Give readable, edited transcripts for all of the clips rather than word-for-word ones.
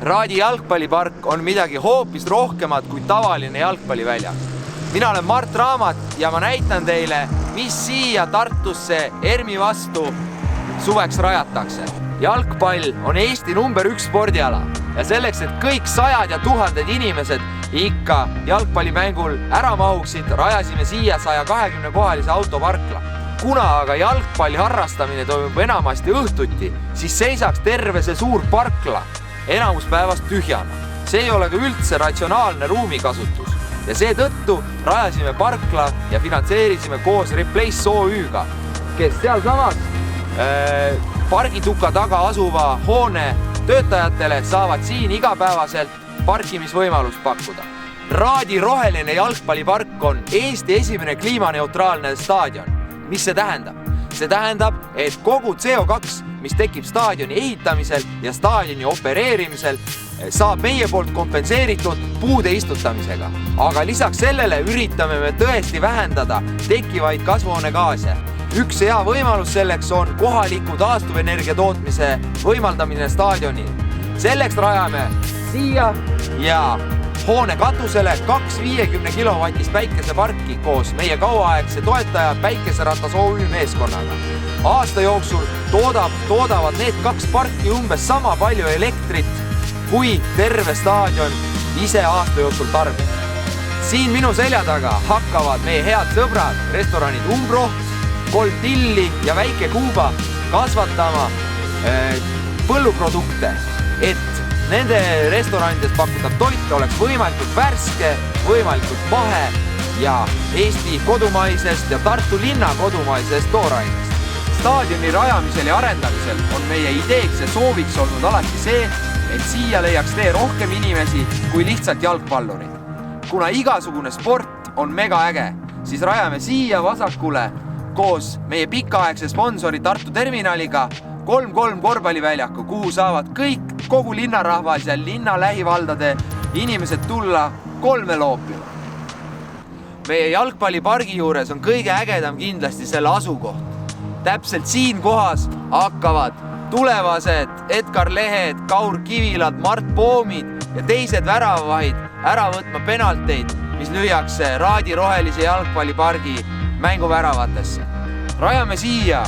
Raadi jalgpallipark on midagi hoopis rohkemat kui tavaline jalgpalliväljak. Mina olen Mart Raamat ja ma näitan teile, mis siia Tartusse ERMi vastu suveks rajatakse. Jalgpall on Eesti number 1 spordiala ja selleks, et kõik sajad ja tuhanded inimesed ikka jalgpallimängul ära mahuksid, rajasime siia 120-kohalise autoparkla. Kuna aga jalgpalli harrastamine toimub enamasti õhtuti, siis seisaks terve see suur parkla enamus päevast tühjana. See ei ole ka üldse ratsionaalne ruumikasutus ja seetõttu rajasime parkla ja finantseerisime koos Replace OÜ-ga, kes sealsamas pargituka taga asuva hoone töötajatele saavad siin igapäevaselt parkimisvõimalust pakkuda. Raadi roheline jalgpallipark on Eesti esimene kliimaneutraalne staadion. Mis see tähendab? See tähendab, et kogu CO2, mis tekib staadioni ehitamisel ja staadioni opereerimisel, saab meie poolt kompenseeritud puude istutamisega. Aga lisaks sellele üritame me tõesti vähendada tekkivaid kasvuhoonegaase. Üks hea võimalus selleks on kohaliku taastuvenergia tootmise võimaldamine staadionil. Selleks rajame siia ja hoone katusele 2 50 kilovatist päikeseparki koos meie kauaaegse toetaja Päikeseratas OÜ meeskonnaga. Aasta jooksul toodavad need 2 parki umbes sama palju elektrit, kui terve staadion ise aasta jooksul tarbib. Siin minu selja taga hakkavad meie head sõbrad, restoranid Umbro, 3 Tilli ja Väike Kuuba kasvatama põlluprodukte, et nende restoranides pakutav toit oleks võimalikult värske, võimalikult mahe ja Eesti kodumaisest ja Tartu linna kodumaisest toorainest. Staadioni rajamisel ja arendamisel on meie ideeks ja sooviks olnud alati see, et siia leiaks tee rohkem inimesi kui lihtsalt jalgpallurid. Kuna igasugune sport on mega äge, siis rajame siia vasakule koos meie pikaaegse sponsori Tartu terminaliga 3-3 korvpalliväljaku, kuhu saavad kogu linnarahvas ja linna lähivaldade inimesed tulla 3 loopima. Meie jalgpallipargi juures on kõige ägedam kindlasti selle asukoht. Täpselt siin kohas hakkavad tulevased Edgar Lehed, Kaur Kivilad, Mart Poomid ja teised väravavahid ära võtma penalteid, mis lüüakse Raadi rohelise jalgpallipargi mänguväravatesse. Rajame siia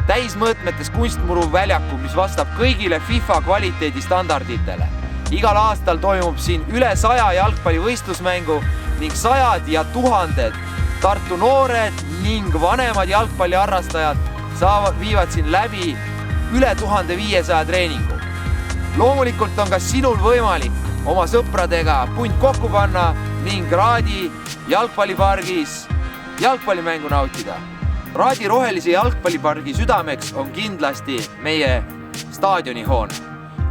täismõõtmetes kunstmuru väljaku, mis vastab kõigile FIFA kvaliteedistandarditele. Igal aastal toimub siin üle 100 jalgpallivõistlusmängu ning sajad ja tuhanded Tartu noored ning vanemad jalgpalliharrastajad viivad siin läbi üle 1500 treeningu. Loomulikult on ka sinul võimalik oma sõpradega punt kokku panna ning Raadi jalgpallipargis jalgpallimängu nautida. Raadi rohelise jalgpallipargi südameks on kindlasti meie staadionihoone.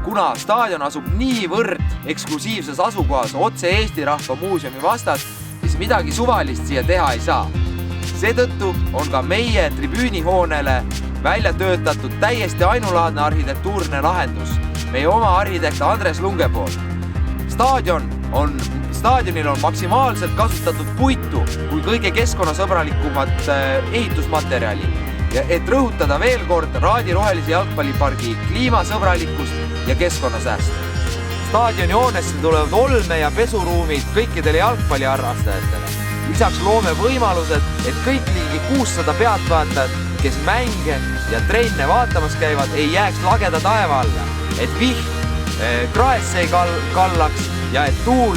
Kuna staadion asub niivõrd eksklusiivses asukohas otse Eesti Rahva Muuseumi vastas, siis midagi suvalist siia teha ei saa. Seetõttu on ka meie tribüünihoonele välja töötatud täiesti ainulaadne arhitektuurne lahendus meie oma arhitekt Andres Lunge poolt. Staadionil on maksimaalselt kasutatud puitu kui kõige keskkonnasõbralikumat ehitusmaterjali, et rõhutada veel kord Raadi rohelise jalgpallipargi kliimasõbralikkust ja keskkonnasäästu. Staadioni hoonesse tulevad olme- ja pesuruumid kõikidele jalgpalliharrastajatele. Lisaks loome võimalused, et kõik ligi 600 pealtvaatajad, kes mänge ja trenne vaatamas käivad, ei jääks lageda taeva alla, et vihm kraesse ei kallaks ja et tuul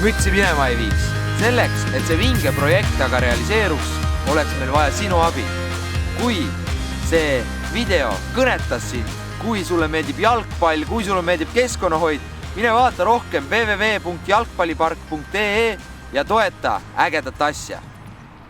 mütsi minema ei viiks. Selleks, et see vinge projekt aga realiseeruks, oleks meil vaja sinu abi. Kui see video kõnetas sind, kui sulle meeldib jalgpall, kui sulle meeldib keskkonnahoid, mine vaata rohkem www.jalgpallipark.ee ja toeta ägedat asja.